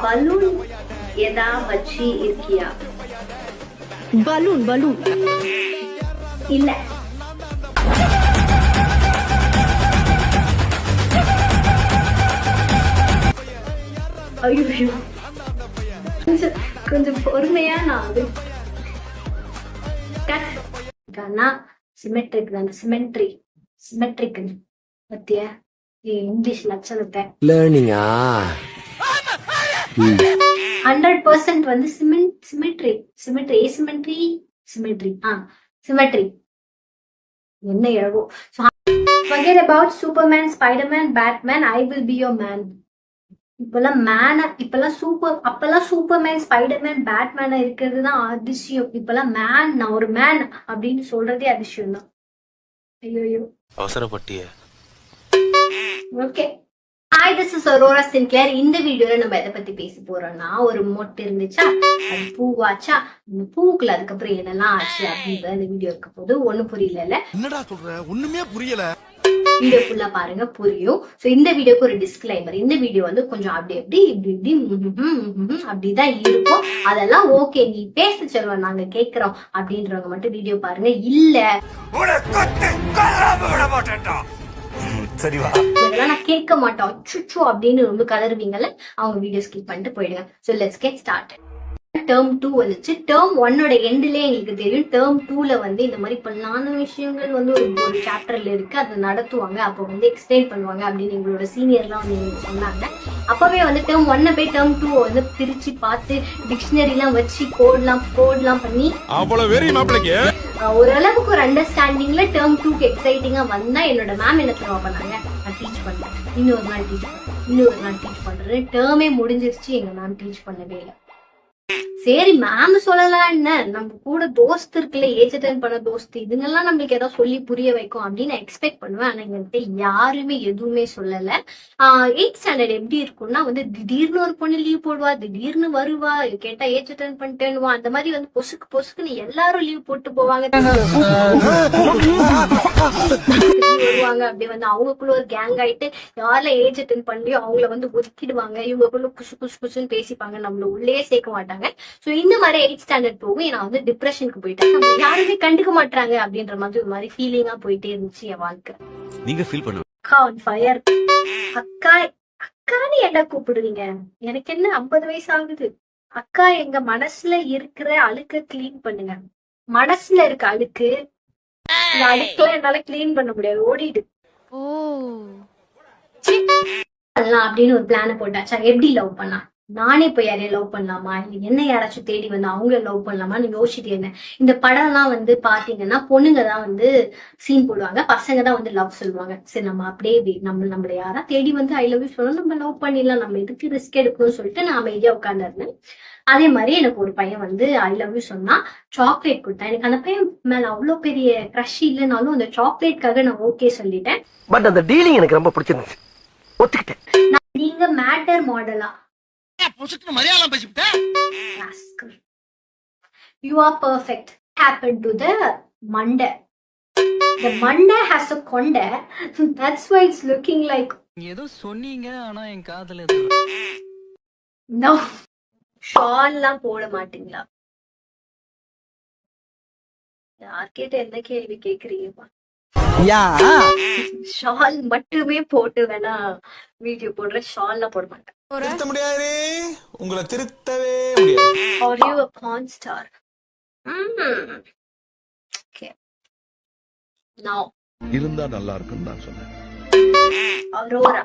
Balloon எதா வச்சு இருக்கியா? பலூன் பலூன் இல்ல. ஐயோ, கொஞ்சம் பொறுமையா நான் அது சிமெட்ரிக் தானே. சிமெட்ரிக் பத்திய இங்கிலீஷ் லட்சணத்தை 100% வந்து சிமெட்ரி என்ன எழுவோம். Forget about Superman, Spider-Man, Batman, I will be your man. இப்பெல்லாம் சூப்பர்மேன், ஸ்பைடர்மேன், பேட்மேனா இருக்கிறது தான் அதிசயம். இப்பெல்லாம் நான் ஒரு மேன் அப்படின்னு சொல்றதே அதிசயம் தான். ஐயோ அவசரப்பட்டிய. Okay, hi, this is Aurora Sinclair. இந்த வீடியோல நம்ம எதை பத்தி பேச போறோம்னா, ஒரு மொட்டு இருந்துச்சா, அது பூவாச்சா, இந்த பூவுக்குள்ள அதுக்கப்புறம் என்னெல்லாம் ஆச்சு அப்படின்ற இந்த வீடியோ இருக்க போது. ஒண்ணும் புரியல. என்னடா சொல்ற? ஒண்ணுமே புரியல. வீடியோ ஃபுல்லா பாருங்க, புரியும். சோ இந்த வீடியோக்கு ஒரு டிஸ்க்ளைமர். இந்த வீடியோ வந்து கொஞ்சம் இப்படி அப்படிதான் இருக்கும். அதெல்லாம் ஓகே, நீ பேச சொல்லுவ, நாங்க கேக்குறோம் அப்படின்றவங்க மட்டும் வீடியோ பாருங்க. இல்ல இதெல்லாம் நான் கேட்க மாட்டோம் சுச்சு அப்படின்னு ரொம்ப கலருவீங்கல்ல, அவங்க வீடியோ ஸ்கிப் பண்ணிட்டு போயிடுங்க. So let's get start. Term 2 வந்துச்சு. டேர்ம் 1ஓட எண்ட்லயே எங்களுக்கு தெரியும். டேர்ம் 2ல வந்து இந்த மாதிரி பண்ணான விஷயங்கள் வந்து ஒரு சாப்டர்ல இருக்கு, அதை நடத்துவாங்க, அப்போ வந்து எக்ஸ்பிளைன் பண்ணுவாங்க அப்படின்னு எங்களோட சீனியர்லாம் வந்து எங்களுக்கு சொன்னாங்க. அப்பவே வந்து டேர்ம் 1 போய் டேர்ம் 2 வந்து பிரிச்சு பார்த்து டிக்ஷனரி எல்லாம் வச்சு கோட்லாம் பண்ணி ஓரளவுக்கு ஒரு அண்டர்ஸ்டாண்டிங்ல டேர்ம் 2க்கு எக்ஸைட்டிங்கா வந்தா என்னோட மேம் என்ன தெரியுமா பண்ணாங்க, நான் டீச் பண்ணேன், இன்னொரு நாள் டீச் பண்றேன். டேர்மே முடிஞ்சிருச்சு, எங்க மேம் டீச் பண்ணவே இல்லை. சரி, மேம் சொல்லலாம், என்ன நம்ம கூட தோஸ்து இருக்குல்ல, ஏஜ் அட்டன் பண்ண தோஸ்து, இதுங்கெல்லாம் நம்மளுக்கு ஏதாவது சொல்லி புரிய வைக்கும் அப்படின்னு நான் எக்ஸ்பெக்ட் பண்ணுவேன். ஆனா எங்கள்கிட்ட யாருமே எதுவுமே சொல்லல. 8th ஸ்டாண்டர்ட் எப்படி இருக்கும்னா வந்து திடீர்னு ஒரு பொண்ணு லீவ் போடுவா, திடீர்னு வருவா, கேட்டா ஏஜ் அட்டன் பண்ணிட்டேன்னுவா. அந்த மாதிரி வந்து பொசுக்குன்னு எல்லாரும் லீவ் போட்டு போவாங்க, வருவாங்க. அப்படி வந்து அவங்களுக்குள்ள ஒரு கேங் ஆயிட்டு யாரெல்லாம் ஏஜ் அட்டன் பண்ணியோ அவங்கள வந்து ஒதுக்கிடுவாங்க. இவங்களுக்குள்ள குசுன்னு பேசிப்பாங்க, நம்மள உள்ளே சேர்க்க மாட்டாங்க. சோ இந்த மாதிரி 8th ஸ்டாண்டர்ட் போகும் நான் வந்து டிப்ரெஷனுக்கு போயிட்டேன். யாருமே கண்டுக்க மாட்டாங்க அப்படின்ற மாதிரி ஒரு மாதிரி ஃபீலிங்கா போயிட்டே இருந்துச்சு என் வாழ்க்கை. நீங்க ஃபீல் பண்ணுங்க. அக்கான்னு என்ன கூப்பிடுவீங்க? எனக்கு என்ன 50 வயசு ஆகுது. அக்கா, எங்க மனசுல இருக்கிற அழுக்க கிளீன் பண்ணுங்க. மனசுல இருக்க அழுக்கு, இந்த அழுக்கெல்லாம் என்னால கிளீன் பண்ண முடியாது, ஓடிடு அப்படின்னு ஒரு பிளான போட்டாச்சா. எப்படி லவ் பண்ணா, நானே போய் யாரையும் லவ் பண்ணலாமா, இல்ல என்ன யாராச்சும் தேடி வந்து அவங்கள லவ் பண்ணலாமான்னு யோசிச்சுட்டு இருந்தேன். இந்த படம் எல்லாம் வந்து பாத்தீங்கன்னா பொண்ணுங்க தான் வந்து சீன் போடுவாங்க, பசங்க தான் வந்து லவ் சொல்லுவாங்க. சரி, நம்ம அப்படியே நம்மள யாரா தேடி வந்து ஐ லவ் யூ சொல்லணும், நம்ம லவ் பண்ணிடலாம், நம்ம எதுக்கு ரிஸ்க் எடுக்கணும்னு சொல்லிட்டு நான் அமைதியா உட்கார்ந்து இருந்தேன். அதே மாதிரி எனக்கு ஒரு பையன் வந்து ஐ லவ் யூ சொன்னா சாக்லேட் கொடுத்தேன். எனக்கு அந்த பையன் மேல அவ்வளவு பெரிய கிரஷ் இல்லைனாலும் அந்த சாக்லேட்காக நான் ஓகே சொல்லிட்டேன். பட் அந்த டீலிங் எனக்கு ரொம்ப பிடிச்சிருந்துச்சு, ஒத்துக்கிட்டேன். நீங்க மேட்டர் மாடலா You are perfect. Happened to the Monday. The Monday has a konda. That's why it's looking like. ஏதோ சொன்னீங்க, ஆனா என் காதுல No. ஷால்லாம் போட மாட்டீங்களா? யார்கிட்ட என்ன கேள்வி கேக்குறீங்கப்பா? ஷால் மட்டுமே போட்டு வேணா வீடியோ போடுற, ஷால்லாம் போட மாட்டேன். திருத்த முடியாது, உங்களை திருத்தவே முடியாது. Are you a porn star? Okay. Now. இருந்தா நல்லா இருக்குன்னு நான் சொன்னேன். அரோரா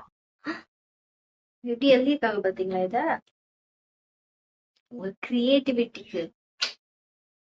எப்படி எழுதியிருக்காங்க பாத்தீங்களா? இத ஒரு கிரியேட்டிவிட்டிக்கு